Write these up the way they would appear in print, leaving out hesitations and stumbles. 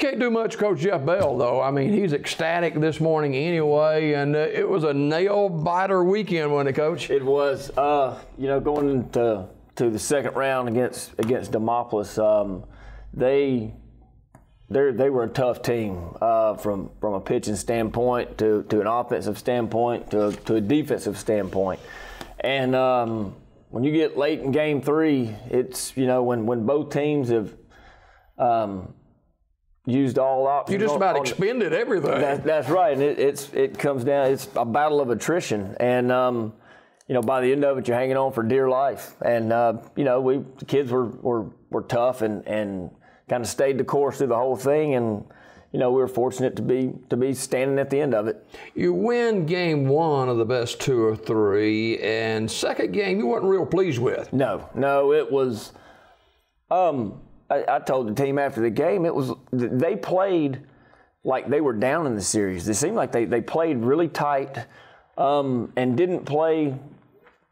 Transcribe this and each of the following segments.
can't do much, Coach Jeff Bell, though. I mean, he's ecstatic this morning anyway, and it was a nail-biter weekend, wasn't it, Coach? It was. Going into the second round against Demopolis, they were a tough team from a pitching standpoint to an offensive standpoint to a defensive standpoint. And when you get late in Game 3, it's, when both teams have used all options. You just about expended everything. That's right, and it comes down. It's a battle of attrition, and by the end of it, you're hanging on for dear life. And the kids were tough and kind of stayed the course through the whole thing, and we were fortunate to be standing at the end of it. You win Game 1 of the best 2 or 3, and second game you weren't real pleased with. No, it was. I told the team after the game, they played like they were down in the series. It seemed like they played really tight and didn't play,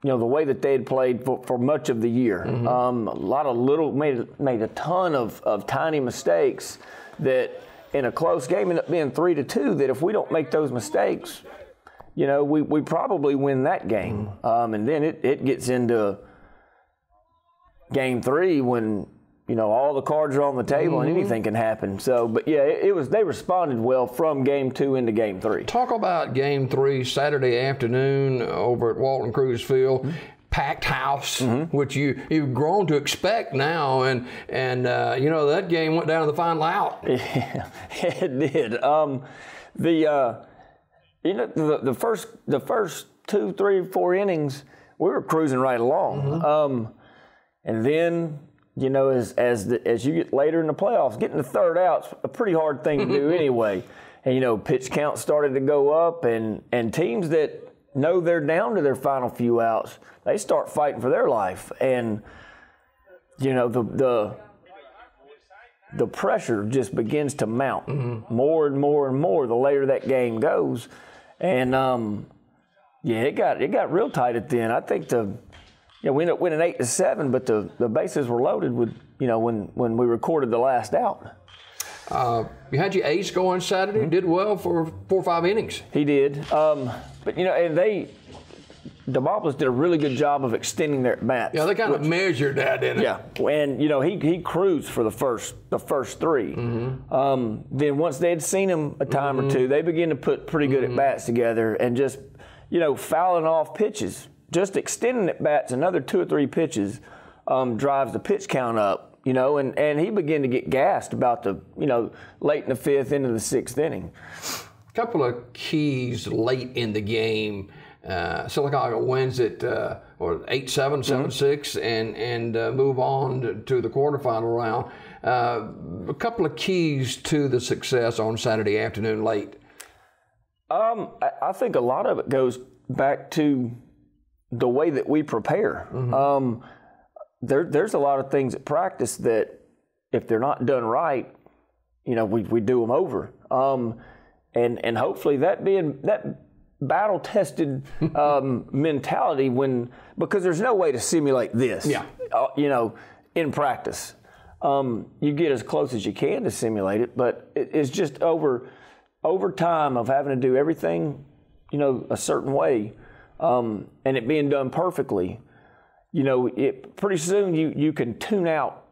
the way that they had played for much of the year. Mm-hmm. A lot of made a ton of tiny mistakes that in a close game ended up being 3-2. That if we don't make those mistakes, we probably win that game. And then it gets into Game 3 when all the cards are on the table and anything can happen. So, but yeah, they responded well from Game 2 into Game 3. Talk about Game 3 Saturday afternoon over at Walton Cruz Field. Packed house, which you've grown to expect now, and that game went down to the final out. Yeah, it did. The first 2, 3, 4 innings, we were cruising right along, and then as you get later in the playoffs, getting the third out's a pretty hard thing to do anyway. And pitch count started to go up, and teams that know they're down to their final few outs, they start fighting for their life. And, the pressure just begins to mount more and more and more the later that game goes. And, it got real tight at the end. I think we ended up winning 8-7, but the bases were loaded with, when we recorded the last out. You had your ace going Saturday, did well for 4 or 5 innings. He did. But, and Demopolis did a really good job of extending their bats. Yeah, they kind of measured that, didn't they? Yeah, and, he cruised for the first 3. Then once they had seen him a time or two, they began to put pretty good at bats together and just, fouling off pitches. Just extending at bats another 2 or 3 pitches drives the pitch count up, and he began to get gassed about the, late in the 5th into the 6th inning. A couple of keys late in the game. Sylacauga wins it 8-7, 7-6, and move on to the quarterfinal round. A couple of keys to the success on Saturday afternoon late. I think a lot of it goes back to the way that we prepare. There's a lot of things at practice that if they're not done right, we do them over. And hopefully that battle-tested mentality because there's no way to simulate this, in practice. You get as close as you can to simulate it, but it's just over time of having to do everything, a certain way, and it being done perfectly. Pretty soon you can tune out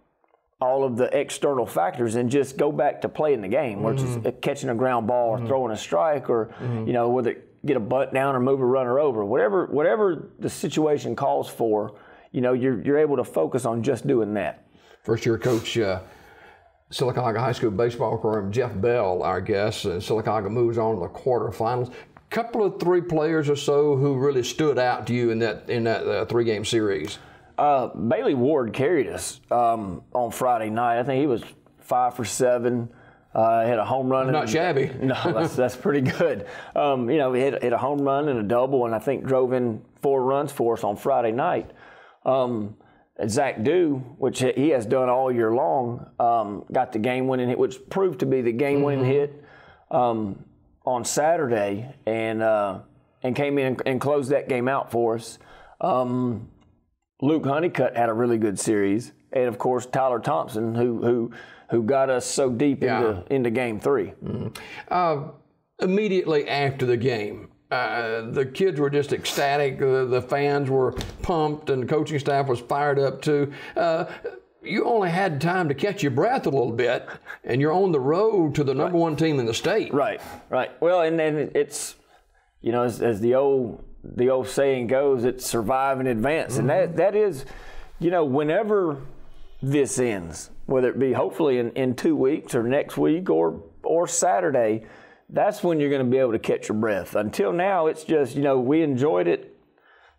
all of the external factors and just go back to playing the game, which is catching a ground ball or throwing a strike or, whether get a bunt down or move a runner over. Whatever the situation calls for, you're able to focus on just doing that. First-year coach, Sylacauga High School baseball program, Jeff Bell, our guest. Sylacauga moves on to the quarterfinals. Couple of 3 players or so who really stood out to you in that 3-game series. Bailey Ward carried us on Friday night. I think he was 5 for 7. Hit a home run. Not shabby. No, that's pretty good. He hit a home run and a double, and I think drove in 4 runs for us on Friday night. Zach Dew, which he has done all year long, got the game-winning hit, which proved to be the game-winning hit on Saturday, and came in and closed that game out for us. Luke Honeycutt had a really good series, and of course Tyler Thompson, who who got us so deep into Game 3. Immediately after the game, the kids were just ecstatic. The fans were pumped, and the coaching staff was fired up too. You only had time to catch your breath a little bit, and you're on the road to the number one team in the state. Right. Well, and then it's, as the old saying goes, it's survive and advance, and that is, whenever this ends, whether it be hopefully in 2 weeks or next week or Saturday, that's when you're going to be able to catch your breath. Until now, it's just, we enjoyed it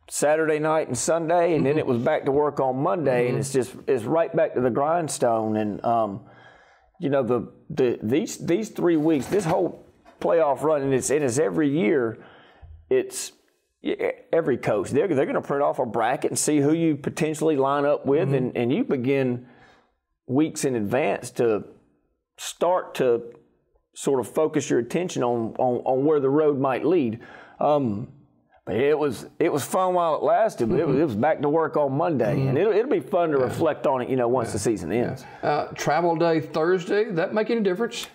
Saturday night and Sunday, and then it was back to work on Monday, and it's right back to the grindstone. And, these 3 weeks, this whole playoff run, and it's every year, it's every coach. They're going to print off a bracket and see who you potentially line up with, and you begin weeks in advance to start to sort of focus your attention on where the road might lead. But it was fun while it lasted, but it was back to work on Monday, and it'll be fun to reflect on it, once the season ends. Travel day Thursday, that make any difference?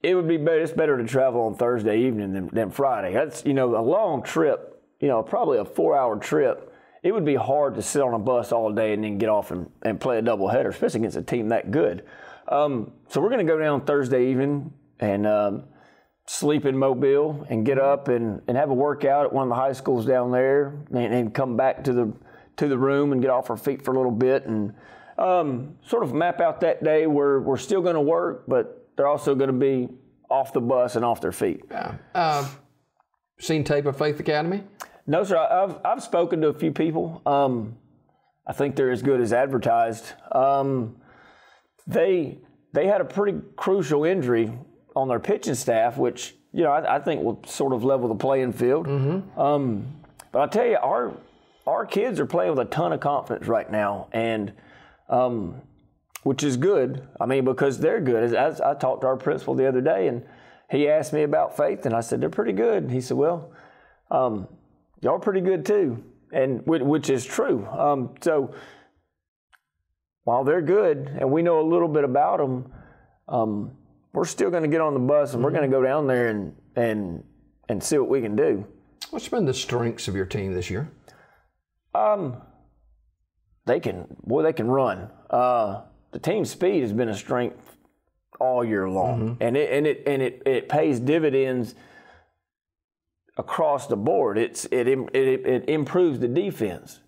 It would be better. It's better to travel on Thursday evening than Friday. That's a long trip, probably a 4-hour trip. It would be hard to sit on a bus all day and then get off and play a doubleheader, especially against a team that good. So we're going to go down Thursday evening and sleep in Mobile and get up and have a workout at one of the high schools down there and come back to the room and get off our feet for a little bit and sort of map out that day where we're still going to work, but they're also going to be off the bus and off their feet. Seen tape of Faith Academy? No, sir. I've spoken to a few people. I think they're as good as advertised. They had a pretty crucial injury on their pitching staff, which I think will sort of level the playing field. But I'll tell you, our kids are playing with a ton of confidence right now, and which is good. I mean, because they're good. As I talked to our principal the other day, and he asked me about Faith, and I said they're pretty good. And he said, "Well, y'all are pretty good too," and which is true. So while they're good, and we know a little bit about them, we're still going to get on the bus and we're going to go down there and see what we can do. What's been the strengths of your team this year? They can run. The team's speed has been a strength all year long, and it pays dividends across the board. It improves the defense.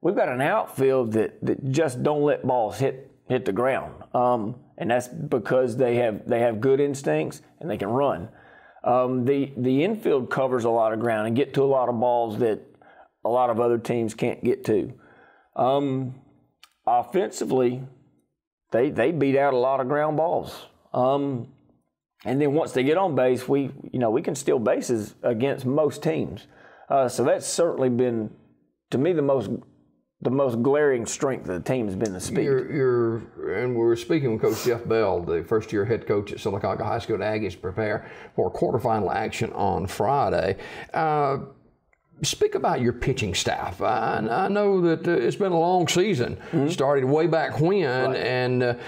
We've got an outfield that just don't let balls hit the ground, and that's because they have good instincts and they can run. The infield covers a lot of ground and get to a lot of balls that a lot of other teams can't get to. Offensively, they beat out a lot of ground balls. And then once they get on base, we can steal bases against most teams. So that's certainly been, to me, the most glaring strength of the team has been the speed. And we're speaking with Coach Jeff Bell, the first-year head coach at Sylacauga High School. Aggies prepare for quarterfinal action on Friday. Speak about your pitching staff. I know that it's been a long season. Started way back when, right. And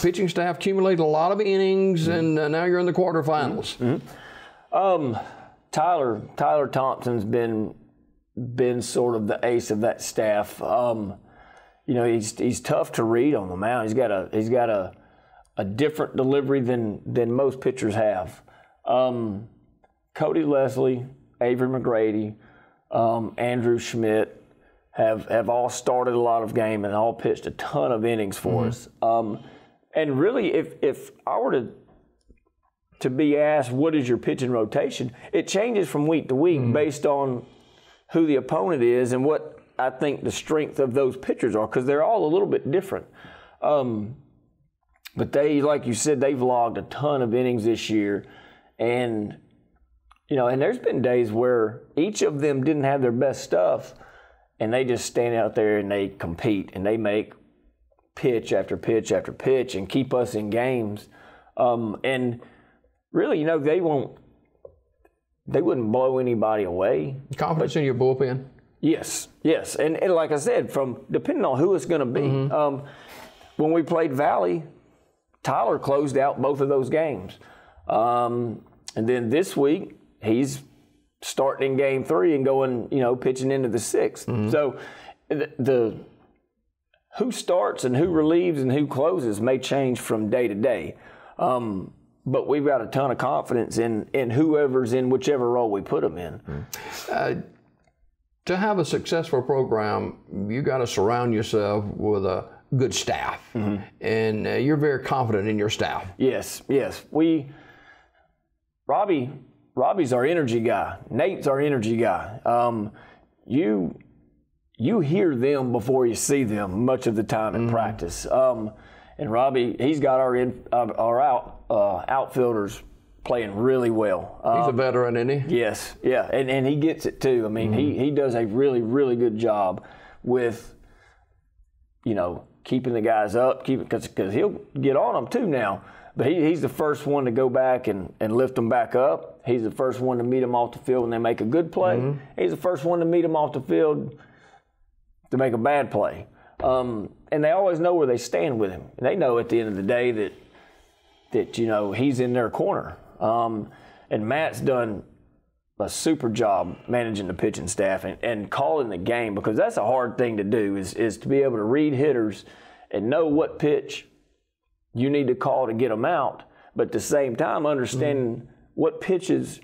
pitching staff accumulated a lot of innings, and now you're in the quarterfinals. Tyler Thompson's been sort of the ace of that staff. He's tough to read on the mound. He's got a different delivery than most pitchers have. Cody Leslie, Avery McGrady, Andrew Schmidt have all started a lot of games and all pitched a ton of innings for us. And really, if I were to be asked, what is your pitching rotation, it changes from week to week based on who the opponent is and what I think the strength of those pitchers are, because they're all a little bit different. But they, like you said, they've logged a ton of innings this year, and and there's been days where each of them didn't have their best stuff, and they just stand out there and they compete and they make pitch after pitch after pitch and keep us in games. And really, they wouldn't blow anybody away. Confidence in your bullpen? Yes. And like I said, depending on who it's going to be. when we played Valley, Tyler closed out both of those games. And then this week, he's starting in game 3 and going, pitching into the 6th. Mm-hmm. So the who starts and who relieves and who closes may change from day to day. But we've got a ton of confidence in whoever's in whichever role we put them in. Mm-hmm. To have a successful program, you got to surround yourself with a good staff. Mm-hmm. And you're very confident in your staff. Yes. Robbie's our energy guy. Nate's our energy guy. You hear them before you see them much of the time in practice. And Robbie, he's got our outfielders playing really well. He's a veteran, isn't he? Yes, yeah, and he gets it too. I mean, he does a really, really good job with, keeping the guys up, because he'll get on them too now. But he's the first one to go back and lift them back up. He's the first one to meet them off the field when they make a good play. Mm-hmm. He's the first one to meet them off the field to make a bad play. And they always know where they stand with him. And they know at the end of the day that he's in their corner. And Matt's done a super job managing the pitching staff and calling the game, because that's a hard thing to do is to be able to read hitters and know what pitch you need to call to get them out, but at the same time understanding what pitches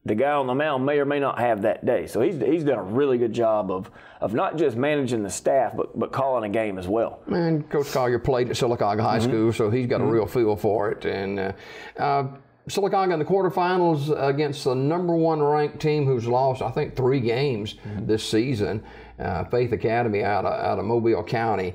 the guy on the mound may or may not have that day. So he's done a really good job of not just managing the staff, but calling a game as well. And Coach Collier played at Sylacauga High School, so he's got a real feel for it. And Sylacauga in the quarterfinals against the number 1 ranked team who's lost, I think, 3 games this season, Faith Academy out of Mobile County.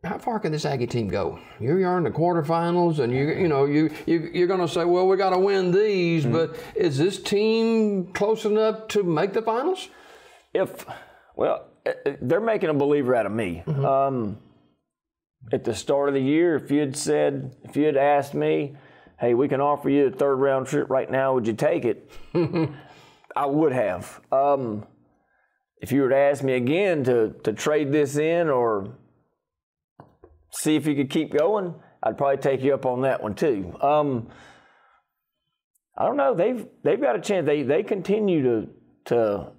How far can this Aggie team go? You're in the quarterfinals, and you're going to say, well, we got to win these, but is this team close enough to make the finals? They're making a believer out of me. At the start of the year, if you had asked me, hey, we can offer you a 3rd round trip right now, would you take it? I would have. If you were to ask me again to trade this in or see if you could keep going, I'd probably take you up on that one too. I don't know. They've got a chance. They continue to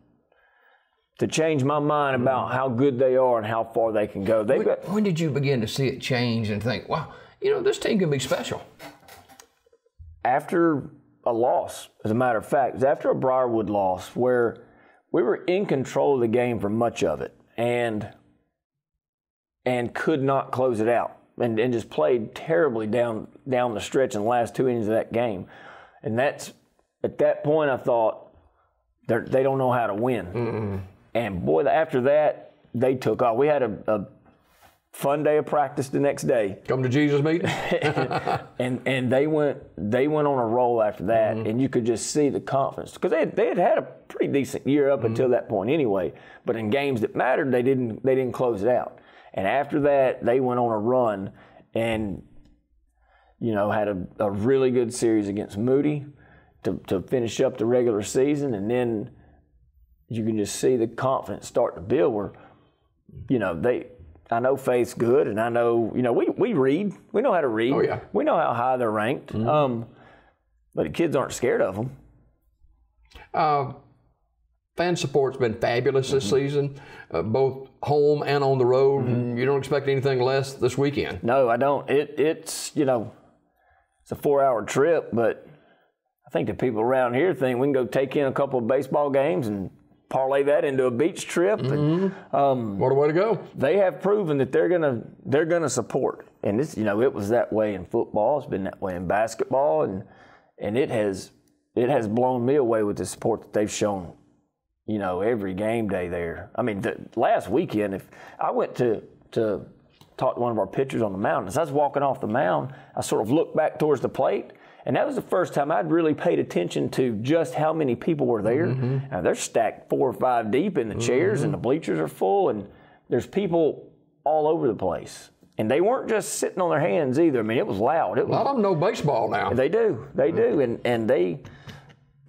change my mind about how good they are and how far they can go. When did you begin to see it change and think, wow, this team can be special? After a loss, as a matter of fact. It was after a Briarwood loss where we were in control of the game for much of it and could not close it out and just played terribly down the stretch in the last 2 innings of that game. And at that point I thought, they don't know how to win. Mm-hmm. And boy, after that, they took off. We had a fun day of practice the next day. Come to Jesus meeting. and they went on a roll after that, and you could just see the confidence, because they had a pretty decent year up until that point anyway. But in games that mattered, they didn't close it out. And after that, they went on a run and had a really good series against Moody to finish up the regular season, and then you can just see the confidence start to build where, I know Faith's good, and I know, we read. We know how to read. Oh, yeah. We know how high they're ranked. But the kids aren't scared of them. Fan support's been fabulous this season, both home and on the road. You don't expect anything less this weekend. No, I don't. It's it's a 4-hour trip, but I think the people around here think we can go take in a couple of baseball games and parlay that into a beach trip. And, what a way to go! They have proven that they're gonna support, and this it was that way in football. It's been that way in basketball, and it has blown me away with the support that they've shown. Every game day there. I mean, the last weekend, if I went to talk to one of our pitchers on the mound, as I was walking off the mound, I sort of looked back towards the plate, and that was the first time I'd really paid attention to just how many people were there. Now, they're stacked 4 or 5 deep in the chairs, and the bleachers are full, and there's people all over the place. And they weren't just sitting on their hands either. I mean, it was loud. A lot of them know baseball now. They do. They do. And they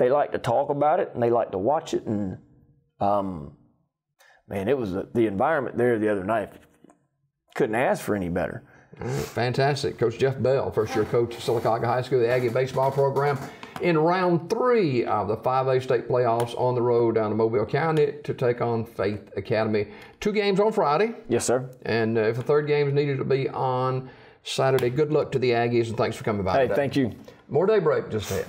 like to talk about it, and they like to watch it, and man, it was the environment there the other night. couldn't ask for any better. All right, fantastic. Coach Jeff Bell, first-year coach of Sylacauga High School, the Aggie baseball program, in round 3 of the 5A state playoffs on the road down to Mobile County to take on Faith Academy. 2 games on Friday. Yes, sir. And if a third game is needed to be on Saturday, good luck to the Aggies, and thanks for coming by today. Thank you. More Daybreak just ahead.